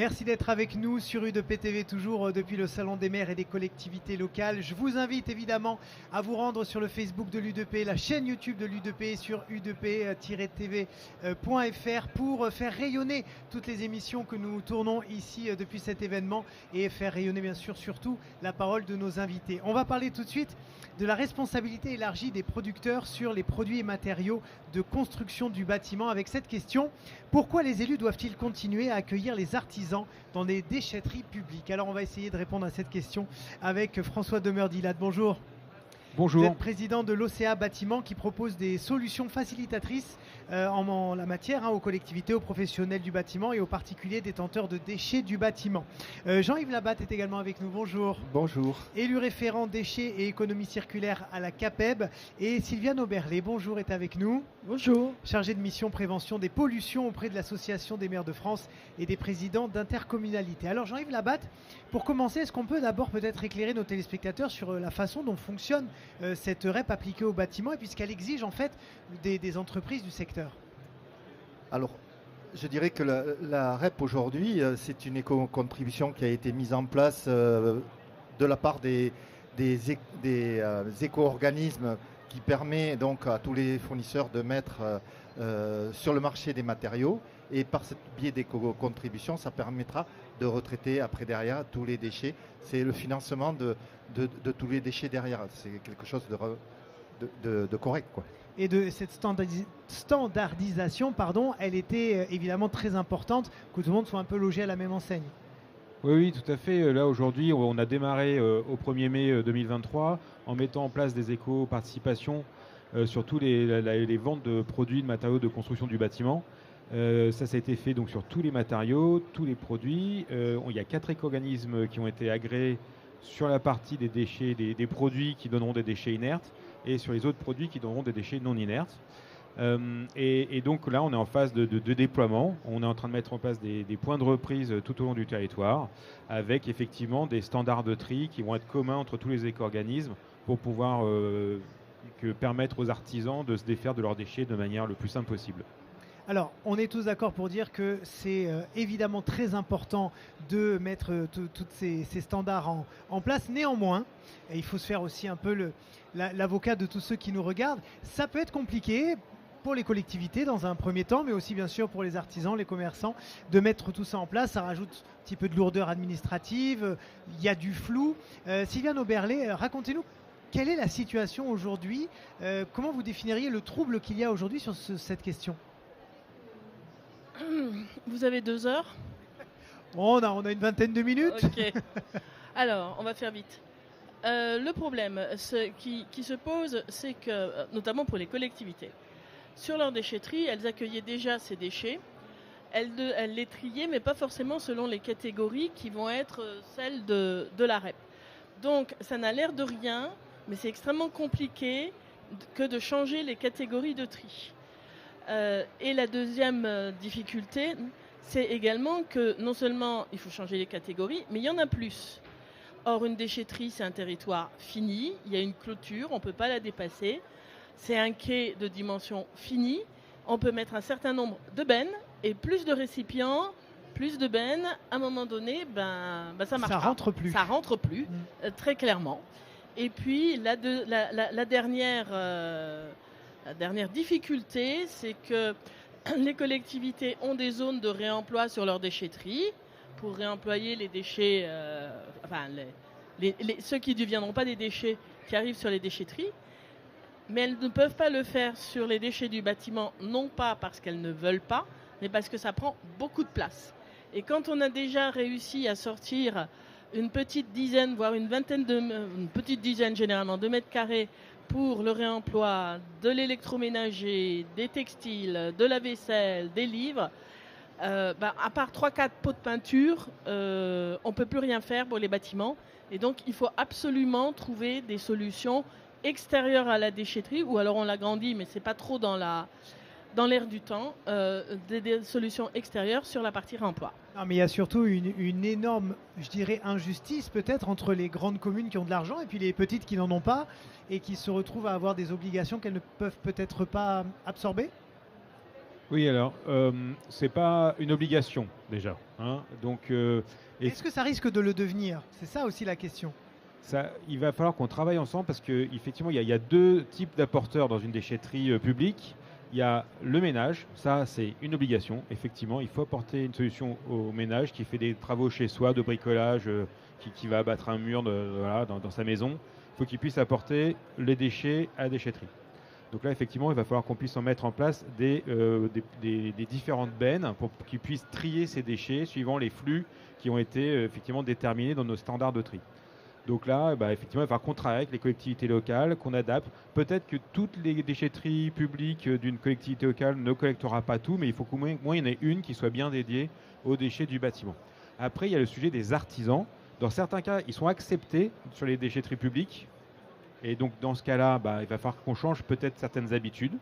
Merci d'être avec nous sur U2P TV, toujours depuis le Salon des maires et des collectivités locales. Je vous invite évidemment à vous rendre sur le Facebook de l'U2P, la chaîne YouTube de l'U2P sur udp-tv.fr pour faire rayonner toutes les émissions que nous tournons ici depuis cet événement et faire rayonner bien sûr surtout la parole de nos invités. On va parler tout de suite de la responsabilité élargie des producteurs sur les produits et matériaux de construction du bâtiment avec cette question: pourquoi les élus doivent-ils continuer à accueillir les artisans dans des déchetteries publiques? Alors on va essayer de répondre à cette question avec François Demeure-Dilate. Bonjour. Bonjour. Vous êtes président de l'OCA Bâtiment qui propose des solutions facilitatrices en la matière aux collectivités, aux professionnels du bâtiment et aux particuliers détenteurs de déchets du bâtiment. Jean-Yves Labatte est également avec nous. Bonjour. Bonjour. Élu référent déchets et économie circulaire à la CAPEB. Et Sylviane Auberlet, bonjour, est avec nous. Bonjour. Chargée de mission prévention des pollutions auprès de l'Association des maires de France et des présidents d'intercommunalités. Alors Jean-Yves Labatte, pour commencer, est-ce qu'on peut d'abord peut-être éclairer nos téléspectateurs sur la façon dont fonctionne cette REP appliquée au bâtiment et puisqu'elle exige en fait des entreprises du secteur? Alors, je dirais que la REP aujourd'hui, c'est une éco-contribution qui a été mise en place de la part des éco-organismes qui permet donc à tous les fournisseurs de mettre sur le marché des matériaux, et par ce biais d'éco-contribution, ça permettra de retraiter après derrière tous les déchets. C'est le financement de tous les déchets derrière. C'est quelque chose de correct, quoi. Et de cette standardisation, elle était évidemment très importante, que tout le monde soit un peu logé à la même enseigne. Oui, tout à fait. Là, aujourd'hui, on a démarré au 1er mai 2023 en mettant en place des éco-participations sur tous les ventes de produits, de matériaux de construction du bâtiment. Ça a été fait donc sur tous les matériaux, tous les produits. Il y a 4 éco-organismes qui ont été agréés sur la partie des déchets, des produits qui donneront des déchets inertes, et sur les autres produits qui donneront des déchets non inertes. Et donc là, on est en phase de déploiement. On est en train de mettre en place des points de reprise tout au long du territoire, avec effectivement des standards de tri qui vont être communs entre tous les éco-organismes pour pouvoir permettre aux artisans de se défaire de leurs déchets de manière le plus simple possible. Alors, on est tous d'accord pour dire que c'est évidemment très important de mettre tous ces standards en place. Néanmoins, et il faut se faire aussi un peu l'avocat de tous ceux qui nous regardent, ça peut être compliqué pour les collectivités dans un premier temps, mais aussi bien sûr pour les artisans, les commerçants, de mettre tout ça en place. Ça rajoute un petit peu de lourdeur administrative, il y a du flou. Sylviane Auberlet, racontez-nous quelle est la situation aujourd'hui, comment vous définiriez le trouble qu'il y a aujourd'hui sur cette question? Vous avez 2 heures? On a une vingtaine de minutes. Ok. Alors, on va faire vite. Le problème qui se pose, c'est que, notamment pour les collectivités, sur leur déchetterie, elles accueillaient déjà ces déchets. Elles les triaient, mais pas forcément selon les catégories qui vont être celles de la REP. Donc, ça n'a l'air de rien, mais c'est extrêmement compliqué que de changer les catégories de tri. Et la deuxième difficulté, c'est également que non seulement il faut changer les catégories, mais il y en a plus. Or, une déchetterie, c'est un territoire fini, il y a une clôture, on ne peut pas la dépasser. C'est un quai de dimension finie, on peut mettre un certain nombre de bennes, et plus de récipients, plus de bennes, à un moment donné, ça marche pas. Ça rentre plus, très clairement. Et puis, la dernière difficulté, c'est que les collectivités ont des zones de réemploi sur leurs déchetteries pour réemployer les déchets, ceux qui ne deviendront pas des déchets qui arrivent sur les déchetteries, mais elles ne peuvent pas le faire sur les déchets du bâtiment, non pas parce qu'elles ne veulent pas, mais parce que ça prend beaucoup de place. Et quand on a déjà réussi à sortir une petite dizaine, voire une petite dizaine généralement de mètres carrés pour le réemploi de l'électroménager, des textiles, de la vaisselle, des livres, à part 3-4 pots de peinture, on ne peut plus rien faire pour les bâtiments. Et donc, il faut absolument trouver des solutions extérieures à la déchetterie, ou alors on l'agrandit, mais ce n'est pas trop dans l'air du temps, des solutions extérieures sur la partie réemploi. Non, mais il y a surtout une énorme, je dirais, injustice peut-être entre les grandes communes qui ont de l'argent et puis les petites qui n'en ont pas et qui se retrouvent à avoir des obligations qu'elles ne peuvent peut-être pas absorber. Oui, alors, c'est pas une obligation déjà, hein. Donc, Est-ce que ça risque de le devenir? C'est ça aussi la question. il va falloir qu'on travaille ensemble parce qu'effectivement, il y a deux types d'apporteurs dans une déchetterie publique. Il y a le ménage, ça c'est une obligation. Effectivement, il faut apporter une solution au ménage qui fait des travaux chez soi, de bricolage, qui va abattre un mur voilà, dans sa maison. Il faut qu'il puisse apporter les déchets à la déchetterie. Donc là, effectivement, il va falloir qu'on puisse en mettre en place des différentes bennes pour qu'ils puissent trier ces déchets suivant les flux qui ont été effectivement déterminés dans nos standards de tri. Donc là, effectivement, il va falloir qu'on travaille avec les collectivités locales, qu'on adapte. Peut-être que toutes les déchetteries publiques d'une collectivité locale ne collectera pas tout, mais il faut qu'au moins il y en ait une qui soit bien dédiée aux déchets du bâtiment. Après, il y a le sujet des artisans. Dans certains cas, ils sont acceptés sur les déchetteries publiques. Et donc, dans ce cas-là, il va falloir qu'on change peut-être certaines habitudes.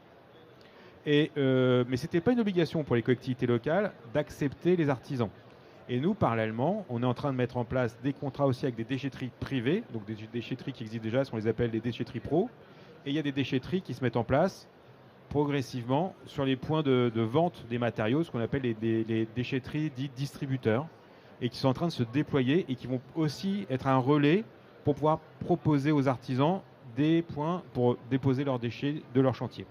Mais ce n'était pas une obligation pour les collectivités locales d'accepter les artisans. Et nous, parallèlement, on est en train de mettre en place des contrats aussi avec des déchetteries privées, donc des déchetteries qui existent déjà, on les appelle des déchetteries pro. Et il y a des déchetteries qui se mettent en place progressivement sur les points de vente des matériaux, ce qu'on appelle les déchetteries dites distributeurs, et qui sont en train de se déployer et qui vont aussi être un relais pour pouvoir proposer aux artisans des points pour déposer leurs déchets de leur chantier.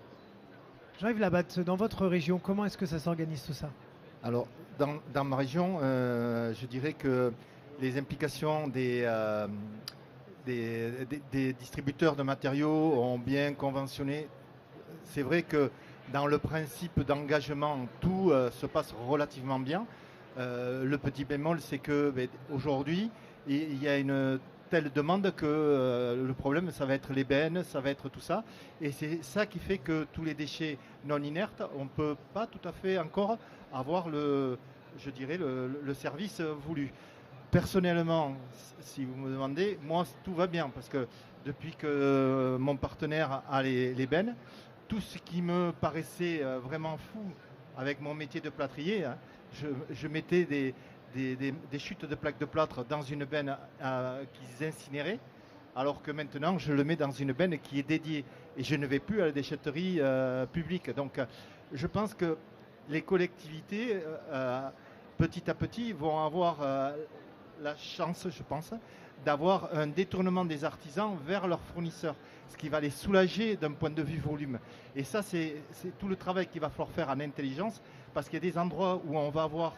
Jean-Yves Labatte, dans votre région, comment est-ce que ça s'organise tout ça? Alors, dans ma région, je dirais que les implications des distributeurs de matériaux ont bien conventionné. C'est vrai que dans le principe d'engagement, tout se passe relativement bien. Le petit bémol, c'est que aujourd'hui, il y a une telle demande que le problème, ça va être les bennes, ça va être tout ça. Et c'est ça qui fait que tous les déchets non inertes, on ne peut pas tout à fait encore avoir le service voulu. Personnellement, si vous me demandez, moi, tout va bien parce que depuis que mon partenaire a les bennes, tout ce qui me paraissait vraiment fou avec mon métier de plâtrier, hein, je mettais des chutes de plaques de plâtre dans une benne qu'ils incinéraient, alors que maintenant je le mets dans une benne qui est dédiée et je ne vais plus à la déchetterie publique. Donc je pense que les collectivités petit à petit vont avoir la chance, je pense, d'avoir un détournement des artisans vers leurs fournisseurs, ce qui va les soulager d'un point de vue volume. Et ça, c'est tout le travail qu'il va falloir faire en intelligence, parce qu'il y a des endroits où on va avoir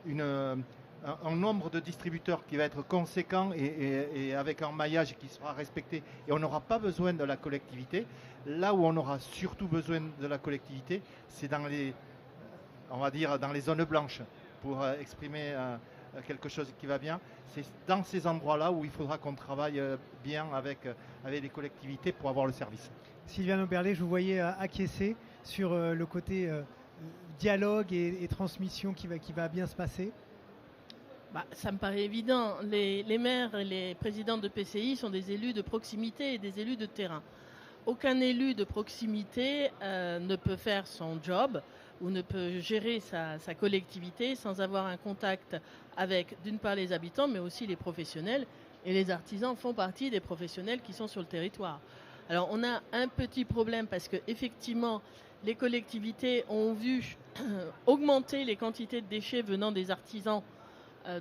un nombre de distributeurs qui va être conséquent et avec un maillage qui sera respecté, et on n'aura pas besoin de la collectivité. Là où on aura surtout besoin de la collectivité, c'est dans les zones blanches, pour exprimer quelque chose qui va bien. C'est dans ces endroits-là où il faudra qu'on travaille bien avec les collectivités pour avoir le service. Sylviane Oberlé, je vous voyais acquiescer sur le côté dialogue et transmission qui va bien se passer. Ça me paraît évident. Les maires et les présidents de PCI sont des élus de proximité et des élus de terrain. Aucun élu de proximité ne peut faire son job ou ne peut gérer sa collectivité sans avoir un contact avec, d'une part, les habitants, mais aussi les professionnels. Et les artisans font partie des professionnels qui sont sur le territoire. Alors, on a un petit problème parce qu'effectivement, les collectivités ont vu augmenter les quantités de déchets venant des artisans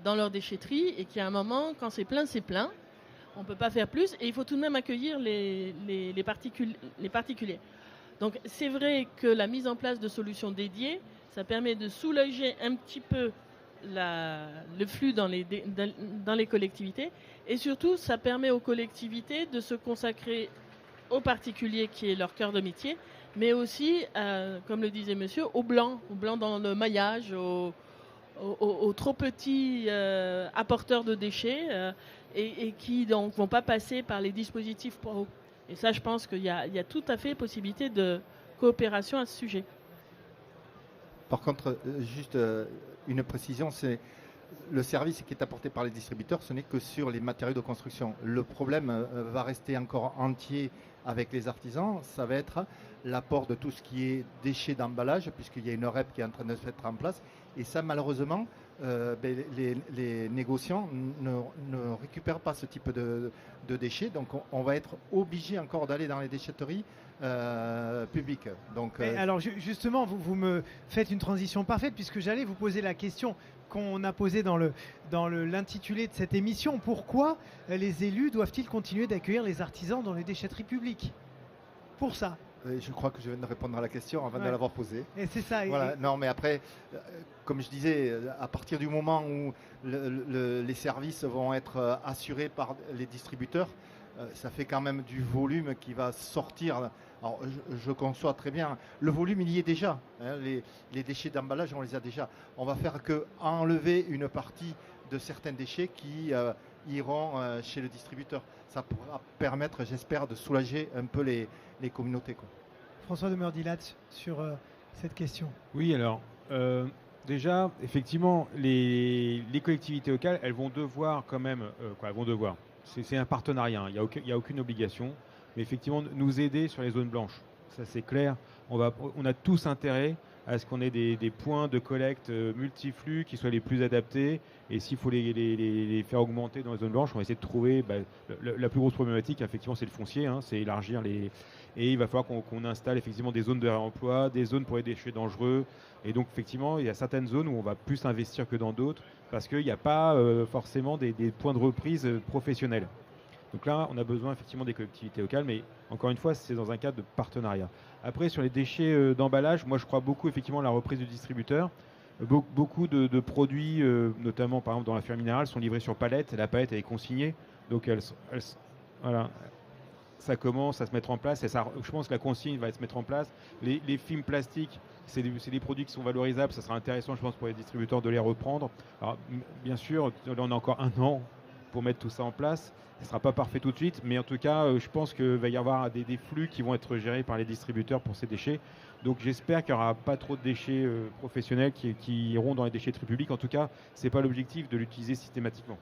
dans leur déchetterie, et qu'à un moment, quand c'est plein, c'est plein. On ne peut pas faire plus, et il faut tout de même accueillir les particuliers. Donc c'est vrai que la mise en place de solutions dédiées, ça permet de soulager un petit peu le flux dans les collectivités, et surtout ça permet aux collectivités de se consacrer aux particuliers qui est leur cœur de métier, mais aussi, comme le disait monsieur, aux blancs dans le maillage, aux trop petits apporteurs de déchets et qui donc vont pas passer par les dispositifs pro. Et ça, je pense qu'il y a tout à fait possibilité de coopération à ce sujet. Par contre, juste une précision, c'est le service qui est apporté par les distributeurs, ce n'est que sur les matériaux de construction. Le problème va rester encore entier avec les artisans, ça va être l'apport de tout ce qui est déchets d'emballage, puisqu'il y a une REP qui est en train de se mettre en place. Et ça, malheureusement, les négociants ne récupèrent pas ce type de déchets. Donc on va être obligé encore d'aller dans les déchetteries publiques. Donc, alors justement, vous me faites une transition parfaite puisque j'allais vous poser la question qu'on a posée dans l'intitulé de cette émission. Pourquoi les élus doivent-ils continuer d'accueillir les artisans dans les déchetteries publiques? Pour ça. Je crois que je viens de répondre à la question avant de l'avoir posée. Et c'est ça. Voilà. Non, mais après, comme je disais, à partir du moment où les services vont être assurés par les distributeurs, ça fait quand même du volume qui va sortir. Alors, je conçois très bien. Le volume, il y est déjà. Hein, les déchets d'emballage, on les a déjà. On va faire que enlever une partie de certains déchets qui iront chez le distributeur. Ça pourra permettre, j'espère, de soulager un peu les communautés, quoi. François de Meurdilat sur cette question. Oui, alors déjà, effectivement, les collectivités locales, elles vont devoir quand même, elles vont devoir. C'est un partenariat, il n'y a aucune obligation, mais effectivement nous aider sur les zones blanches. Ça c'est clair. On a tous intérêt à ce qu'on ait des points de collecte multiflux qui soient les plus adaptés. Et s'il faut les faire augmenter dans les zones blanches, on va essayer de trouver. La plus grosse problématique, effectivement, c'est le foncier. Hein, c'est élargir les. Et il va falloir qu'on installe effectivement des zones de réemploi, des zones pour les déchets dangereux. Et donc, effectivement, il y a certaines zones où on va plus investir que dans d'autres parce qu'il n'y a pas forcément des points de reprise professionnels. Donc là, on a besoin effectivement des collectivités locales, mais encore une fois, c'est dans un cadre de partenariat. Après, sur les déchets d'emballage, moi je crois beaucoup effectivement à la reprise du distributeur. Beaucoup de produits, notamment par exemple dans la filière minérale, sont livrés sur palette. La palette elle est consignée, donc voilà, ça commence à se mettre en place. Et ça, je pense que la consigne va se mettre en place. Les films plastiques, c'est des produits qui sont valorisables. Ça sera intéressant, je pense, pour les distributeurs de les reprendre. Alors, bien sûr, là, on a encore 1 an pour mettre tout ça en place. Ce ne sera pas parfait tout de suite, mais en tout cas, je pense qu'il va y avoir des flux qui vont être gérés par les distributeurs pour ces déchets. Donc j'espère qu'il n'y aura pas trop de déchets professionnels qui iront dans les déchetteries publiques. En tout cas, ce n'est pas l'objectif de l'utiliser systématiquement.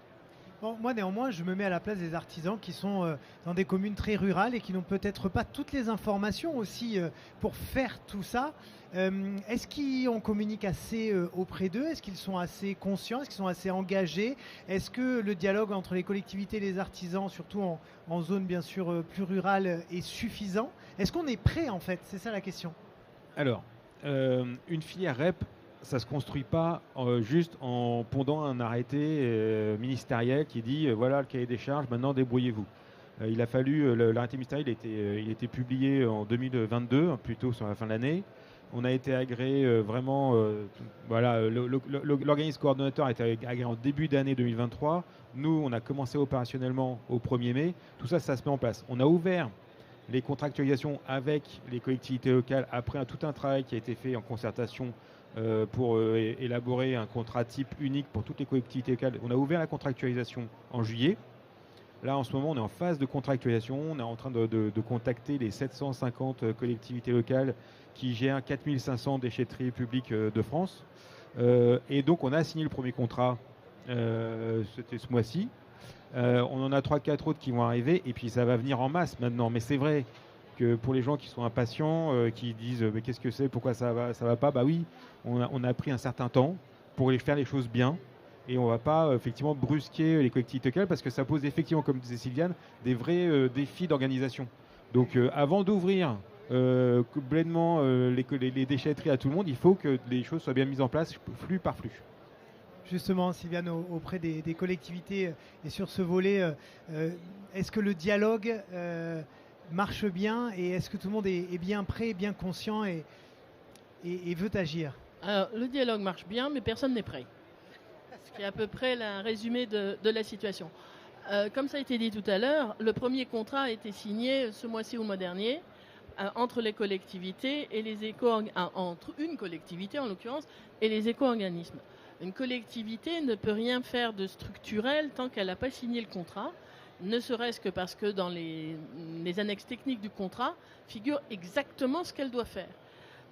Bon, moi néanmoins, je me mets à la place des artisans qui sont dans des communes très rurales et qui n'ont peut-être pas toutes les informations aussi pour faire tout ça. Est-ce qu'on communique assez auprès d'eux? Est-ce qu'ils sont assez conscients? Est-ce qu'ils sont assez engagés? Est-ce que le dialogue entre les collectivités et les artisans, surtout en zone bien sûr plus rurale, est suffisant? Est-ce qu'on est prêt en fait? C'est ça la question. Alors, une filière REP, ça ne se construit pas juste en pondant un arrêté ministériel qui dit voilà le cahier des charges, maintenant débrouillez-vous. Il a fallu, l'arrêté ministériel il était publié en 2022, plutôt sur la fin de l'année. On a été agréé vraiment, l'organisme coordonnateur a été agréé en début d'année 2023. Nous, on a commencé opérationnellement au 1er mai. Tout ça, ça se met en place. On a ouvert les contractualisations avec les collectivités locales après tout un travail qui a été fait en concertation pour élaborer un contrat type unique pour toutes les collectivités locales. On a ouvert la contractualisation en juillet. Là, en ce moment, on est en phase de contractualisation. On est en train de contacter les 750 collectivités locales qui gèrent 4500 déchetteries publiques de France. Et donc, on a signé le premier contrat, c'était ce mois-ci. On en a 3-4 autres qui vont arriver. Et puis, ça va venir en masse maintenant. Mais c'est vrai que pour les gens qui sont impatients, qui disent mais qu'est-ce que c'est, pourquoi ça va pas, bah oui, on a pris un certain temps pour faire les choses bien. Et on ne va pas effectivement brusquer les collectivités locales parce que ça pose effectivement, comme disait Sylviane, des vrais défis d'organisation. Donc avant d'ouvrir complètement les déchetteries à tout le monde, il faut que les choses soient bien mises en place flux par flux. Justement, Sylviane, auprès des collectivités et sur ce volet, est-ce que le dialogue marche bien et est-ce que tout le monde est bien prêt, bien conscient et veut agir? Alors, le dialogue marche bien, mais personne n'est prêt. Ce qui est à peu près un résumé de la situation. Comme ça a été dit tout à l'heure, le premier contrat a été signé ce mois-ci ou le mois dernier entre les collectivités et les entre une collectivité en l'occurrence et les éco-organismes. Une collectivité ne peut rien faire de structurel tant qu'elle n'a pas signé le contrat, ne serait-ce que parce que dans les annexes techniques du contrat figure exactement ce qu'elle doit faire.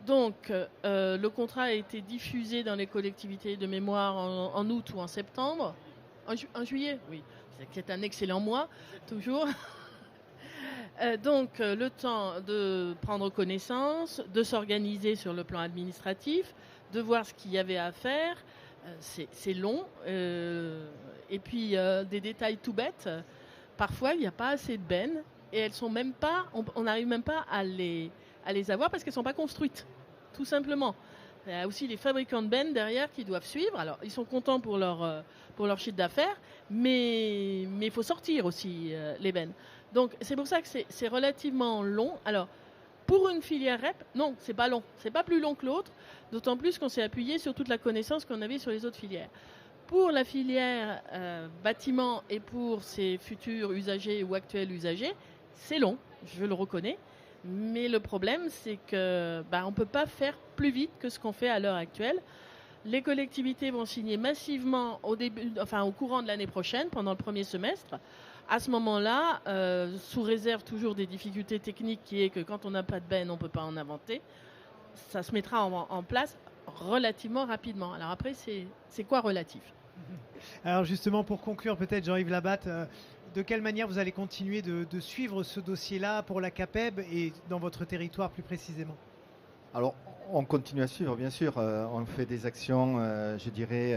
Donc, le contrat a été diffusé dans les collectivités de mémoire en août ou en septembre. En juillet, oui. C'est un excellent mois, toujours. Donc, le temps de prendre connaissance, de s'organiser sur le plan administratif, de voir ce qu'il y avait à faire, c'est long. Et puis des détails tout bêtes. Parfois, il n'y a pas assez de bennes et elles sont même pas. On n'arrive même pas à les avoir parce qu'elles sont pas construites, tout simplement. Il y a aussi les fabricants de bennes derrière qui doivent suivre. Alors, ils sont contents pour leur chiffre d'affaires, mais il faut sortir aussi les bennes. Donc, c'est pour ça que c'est relativement long. Alors, pour une filière REP, non, c'est pas long. C'est pas plus long que l'autre, d'autant plus qu'on s'est appuyé sur toute la connaissance qu'on avait sur les autres filières. Pour la filière bâtiment et pour ses futurs usagers ou actuels usagers, c'est long, je le reconnais. Mais le problème, c'est que on ne peut pas faire plus vite que ce qu'on fait à l'heure actuelle. Les collectivités vont signer massivement au courant de l'année prochaine, pendant le premier semestre. À ce moment-là, sous réserve toujours des difficultés techniques, qui est que quand on n'a pas de benne, on ne peut pas en inventer, ça se mettra en place relativement rapidement. Alors après, c'est quoi relatif? Alors justement, pour conclure, peut-être Jean-Yves Labatte, de quelle manière vous allez continuer de suivre ce dossier-là pour la CAPEB et dans votre territoire plus précisément? Alors, on continue à suivre, bien sûr. On fait des actions, je dirais,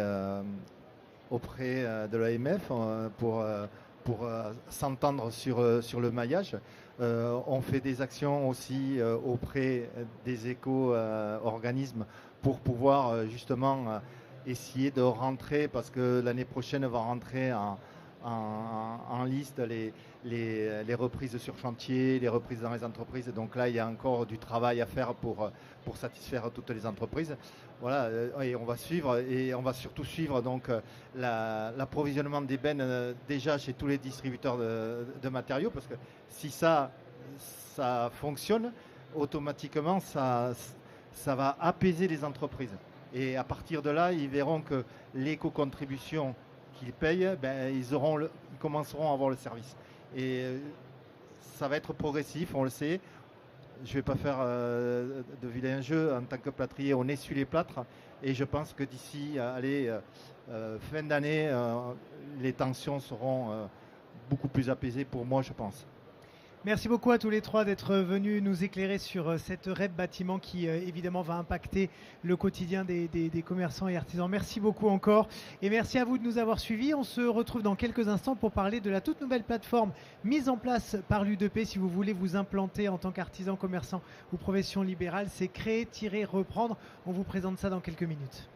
auprès de l'AMF pour s'entendre sur le maillage. On fait des actions aussi auprès des éco-organismes pour pouvoir justement essayer de rentrer, parce que l'année prochaine va rentrer en liste les reprises sur chantier, les reprises dans les entreprises. Donc là, il y a encore du travail à faire pour satisfaire toutes les entreprises. Voilà, et on va suivre, et on va surtout suivre donc l'approvisionnement des bennes déjà chez tous les distributeurs de matériaux, parce que si ça fonctionne, automatiquement ça va apaiser les entreprises. Et à partir de là, ils verront que l'éco-contribution qu'ils payent, ils commenceront à avoir le service. Et ça va être progressif, on le sait. Je ne vais pas faire de vilain jeu. En tant que plâtrier, on essuie les plâtres. Et je pense que d'ici fin d'année, les tensions seront beaucoup plus apaisées pour moi, je pense. Merci beaucoup à tous les trois d'être venus nous éclairer sur cette REP bâtiment qui évidemment va impacter le quotidien des commerçants et artisans. Merci beaucoup encore et merci à vous de nous avoir suivis. On se retrouve dans quelques instants pour parler de la toute nouvelle plateforme mise en place par l'UDP. Si vous voulez vous implanter en tant qu'artisan, commerçant ou profession libérale, c'est créer-reprendre. On vous présente ça dans quelques minutes.